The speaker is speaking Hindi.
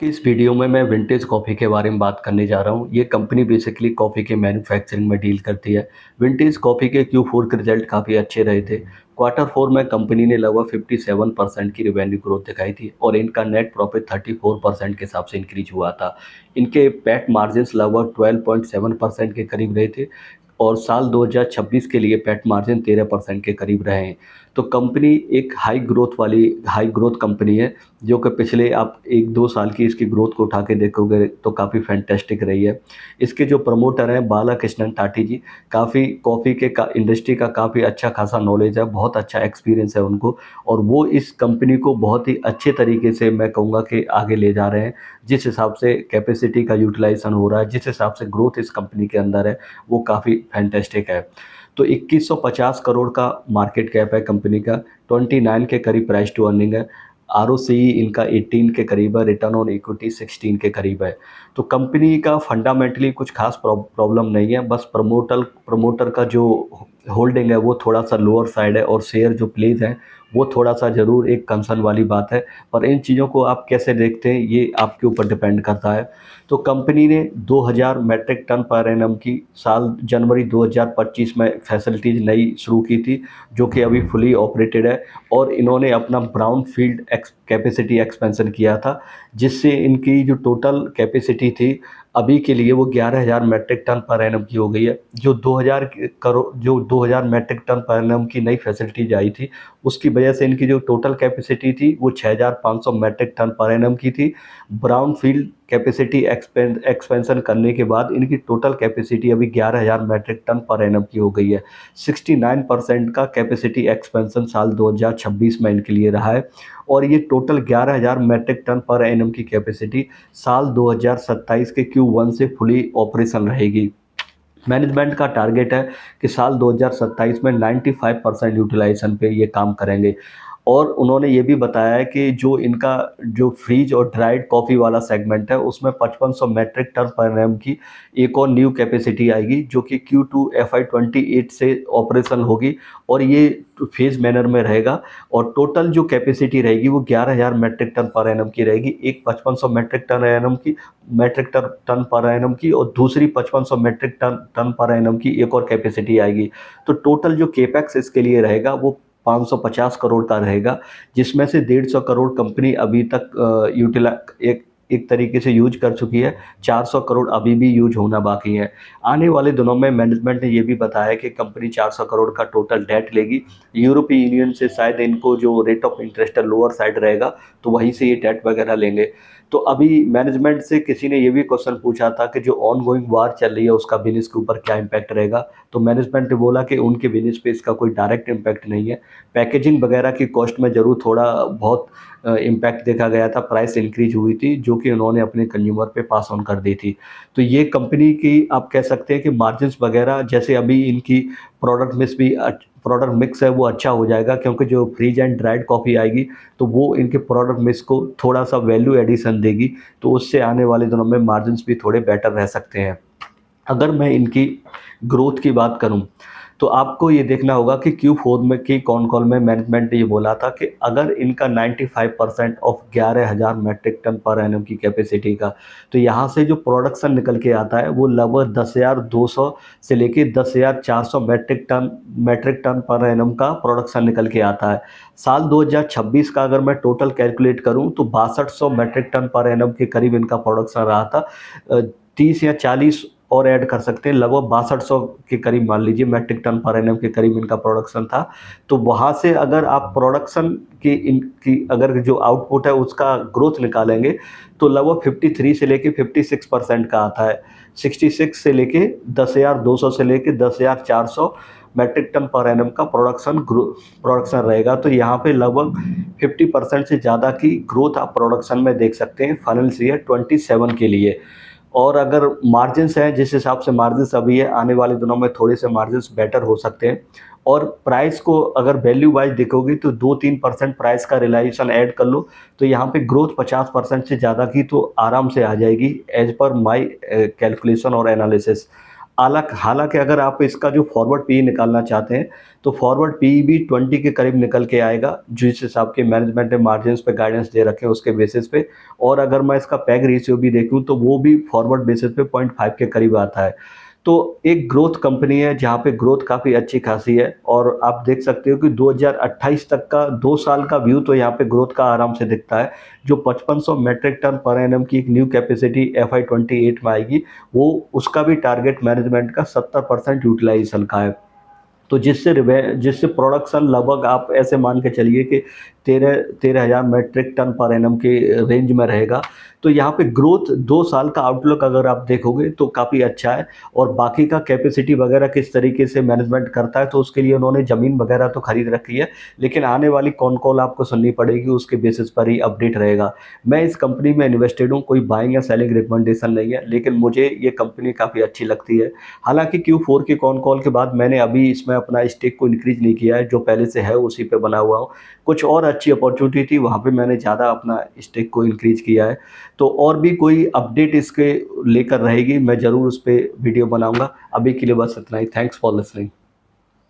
कि इस वीडियो में मैं विंटेज कॉफ़ी के बारे में बात करने जा रहा हूँ। ये कंपनी बेसिकली कॉफ़ी के मैन्युफैक्चरिंग में डील करती है। विंटेज कॉफ़ी के Q4 के रिजल्ट काफ़ी अच्छे रहे थे। क्वार्टर 4 में कंपनी ने लगभग 57% की रिवेन्यू ग्रोथ दिखाई थी और इनका नेट प्रॉफिट 34% के हिसाब से इंक्रीज हुआ था। इनके पैट मार्जिन्स लगभग 12.7% के करीब रहे थे और साल 2026 के लिए पैट मार्जिन 13% के करीब रहे हैं। तो कंपनी एक हाई ग्रोथ कंपनी है, जो कि पिछले आप 1-2 साल की इसकी ग्रोथ को उठा के देखोगे तो काफ़ी फैंटास्टिक रही है। इसके जो प्रमोटर हैं बालाकृष्णन टाटी जी, काफ़ी कॉफ़ी के का इंडस्ट्री का काफ़ी अच्छा खासा नॉलेज है, बहुत अच्छा एक्सपीरियंस है उनको और वो इस कंपनी को बहुत ही अच्छे तरीके से मैं कहूँगा कि आगे ले जा रहे हैं। जिस हिसाब से कैपेसिटी का यूटिलाइज़ेशन हो रहा है, जिस हिसाब से ग्रोथ इस कंपनी के अंदर है, वो काफ़ी फैंटास्टिक है। तो 2150 करोड़ का मार्केट कैप है कंपनी का, 29 के करीब प्राइस टू अर्निंग है। आरओसीई इनका 18 के करीब है, रिटर्न ऑन इक्विटी 16 के करीब है। तो कंपनी का फंडामेंटली कुछ खास प्रॉब्लम नहीं है, बस प्रमोटर का जो होल्डिंग है वो थोड़ा-सा लोअर साइड है और शेयर जो प्लेस है वो थोड़ा-सा ज़रूर एक कंसर्न वाली बात है। पर इन चीज़ों को आप कैसे देखते हैं ये आपके ऊपर डिपेंड करता है। तो कंपनी ने 2000 मैट्रिक टन पर एनम की साल जनवरी 2025 में फैसिलिटीज़ नई शुरू की थी, जो कि अभी फुली ऑपरेटेड है और इन्होंने अपना ब्राउनफ़ील्ड कैपेसिटी एक्सपेंशन किया था, जिससे इनकी जो टोटल कैपेसिटी थी, अभी के लिए वो 11,000 मैट्रिक टन पर एनम की हो गई है। जो 2000 मैट्रिक टन पर एनम की नई फैसिलिटीज़ आई थी, उसकी वजह से इनकी जो टोटल कैपेसिटी थी, वो 6,500 मैट्रिक टन पर एनम की थी। ब्राउनफ़ील्ड कैपेसिटी एक्सपेंशन करने के बाद इनकी टोटल कैपेसिटी अभी 11,000 मैट्रिक टन पर एनम की हो गई है। 69% का कैपेसिटी एक्सपेंशन साल 2026 में इनके लिए रहा है और ये total 11,000 metric ton per annum की कैपेसिटी साल 2027 के Q1 से फुली ऑपरेशन रहेगी। मैनेजमेंट का टारगेट है कि साल 2027 में 95% यूटिलाइजेशन पे ये काम करेंगे और उन्होंने ये भी बताया है कि जो इनका जो फ्रीज और ड्राइड कॉफ़ी वाला सेगमेंट है उसमें 5500 मैट्रिक टन पर एनम की एक और न्यू कैपेसिटी आएगी, जो कि Q2 FY28 से ऑपरेशन होगी और ये फेज मैनर में रहेगा और टोटल जो कैपेसिटी रहेगी वो 11,000 मैट्रिक टन पर एनम की रहेगी। एक 5500 मैट्रिक टन पर एनम की और दूसरी 5500 मैट्रिक टन पर एनम की एक और कैपेसिटी आएगी। तो टोटल जो केपेक्स इसके लिए रहेगा वो 550 करोड़ का रहेगा, जिसमें से 150 करोड़ कंपनी अभी तक यूटिला एक एक तरीके से यूज कर चुकी है, 400 करोड़ अभी भी यूज होना बाकी है। आने वाले दिनों में मैनेजमेंट ने ये भी बताया कि कंपनी 400 करोड़ का टोटल डेट लेगी। यूरोपीय यूनियन से शायद इनको जो रेट ऑफ इंटरेस्ट है लोअर साइड रहेगा, तो वहीं से ये डेट वगैरह लेंगे। तो अभी मैनेजमेंट से किसी ने ये भी क्वेश्चन पूछा था कि जो ऑन गोइंग वार चल रही है उसका बिज़नेस के ऊपर क्या इम्पैक्ट रहेगा? तो मैनेजमेंट ने बोला कि उनके बिज़नेस पे इसका कोई डायरेक्ट इम्पैक्ट नहीं है। पैकेजिंग वगैरह की कॉस्ट में ज़रूर थोड़ा बहुत इम्पैक्ट देखा गया था, प्राइस इंक्रीज हुई थी, जो कि उन्होंने अपने कंज्यूमर पे पास ऑन कर दी थी। तो ये कंपनी की आप कह सकते हैं कि मार्जिन्स वगैरह जैसे अभी इनकी प्रोडक्ट मिक्स है वो अच्छा हो जाएगा, क्योंकि जो फ्रीज एंड ड्राइड कॉफ़ी आएगी तो वो इनके प्रोडक्ट मिक्स को थोड़ा-सा वैल्यू एडिशन देगी, तो उससे आने वाले दिनों में मार्जिन्स भी थोड़े बेटर रह सकते हैं। अगर मैं इनकी ग्रोथ की बात करूं तो आपको ये देखना होगा कि Q4 में की कॉन कॉल में मैनेजमेंट ने ये बोला था कि अगर इनका 95% of 11,000 metric ton per annum की कैपेसिटी का, तो यहाँ से जो प्रोडक्शन निकल के आता है वो लगभग 10,200 से लेके 10,400 मैट्रिक टन पर एनम का प्रोडक्शन निकल के आता है। साल 2026 का अगर मैं टोटल कैलकुलेट करूं तो 6200 मैट्रिक टन पर एनम के करीब इनका प्रोडक्शन रहा था। 30 या 40 और ऐड कर सकते हैं, लगभग 6200 के करीब मान लीजिए मैट्रिक टन पर एनम के करीब इनका प्रोडक्शन था। तो वहाँ से अगर आप प्रोडक्शन की इनकी अगर जो आउटपुट है उसका ग्रोथ निकालेंगे तो लगभग 53 से लेके 56% का आता है। 66 से लेके 10,200 से लेके 10,400 मैट्रिक टन पर एनम का प्रोडक्शन रहेगा। तो यहाँ पे लगभग 50% से ज़्यादा की ग्रोथ आप प्रोडक्शन में देख सकते हैं फाइनेंशियल ईयर 27 के लिए। और अगर मार्जिन्स हैं, जिस हिसाब से मार्जिन्स अभी है, आने वाले दिनों में थोड़े से मार्जिन्स बेटर हो सकते हैं। और प्राइस को अगर वैल्यू वाइज देखोगे तो 2-3% प्राइस का रियलाइजेशन ऐड कर लो तो यहाँ पे ग्रोथ 50% से ज़्यादा की तो आराम से आ जाएगी, एज पर माई कैलकुलेशन और एनालिसिस। हालाँकि अगर आप इसका जो फॉरवर्ड पीई निकालना चाहते हैं, तो फॉरवर्ड पीई भी 20 के करीब निकल के आएगा, जिस हिसाब के मैनेजमेंट ने मार्जिन्स पे गाइडेंस दे रखे हैं उसके बेसिस पे। और अगर मैं इसका पैग रेशियो भी देखूँ तो वो भी फॉरवर्ड बेसिस पे 0.5 के करीब आता है। तो एक ग्रोथ कंपनी है जहाँ पे ग्रोथ काफ़ी अच्छी खासी है, और आप देख सकते हो कि 2028 तक का 2 साल का व्यू तो यहाँ पे ग्रोथ का आराम से दिखता है। जो 5500 मेट्रिक टन पर एनम की एक न्यू कैपेसिटी FY 28 में आएगी, वो उसका भी टारगेट मैनेजमेंट का 70% यूटिलाइजेशन का है। तो जिससे प्रोडक्शन लगभग आप ऐसे मान के चलिए कि 13,000 मेट्रिक टन पर एनम के रेंज में रहेगा। तो यहाँ पे ग्रोथ 2 साल का आउटलुक अगर आप देखोगे तो काफ़ी अच्छा है। और बाकी का कैपेसिटी वगैरह किस तरीके से मैनेजमेंट करता है, तो उसके लिए उन्होंने ज़मीन वगैरह तो खरीद रखी है, लेकिन आने वाली कॉन कॉल आपको सुननी पड़ेगी, उसके बेसिस पर ही अपडेट रहेगा। मैं इस कंपनी में इन्वेस्टेड हूँ, कोई बाइंग या सेलिंग रिकमेंडेशन नहीं है, लेकिन मुझे ये कंपनी काफ़ी अच्छी लगती है। हालाँकि Q4 की कॉन कॉल के बाद मैंने अभी इसमें अपना स्टेक को इंक्रीज़ नहीं किया है, जो पहले से है उसी पे बना हुआ हूँ। कुछ और अच्छी अपॉर्च्युनिटी थी, वहाँ पे मैंने ज़्यादा अपना स्टेक को इंक्रीज़ किया है। तो और भी कोई अपडेट इसके लेकर रहेगी, मैं ज़रूर उस पे वीडियो बनाऊँगा। अभी के लिए बस इतना ही। Thanks for listening.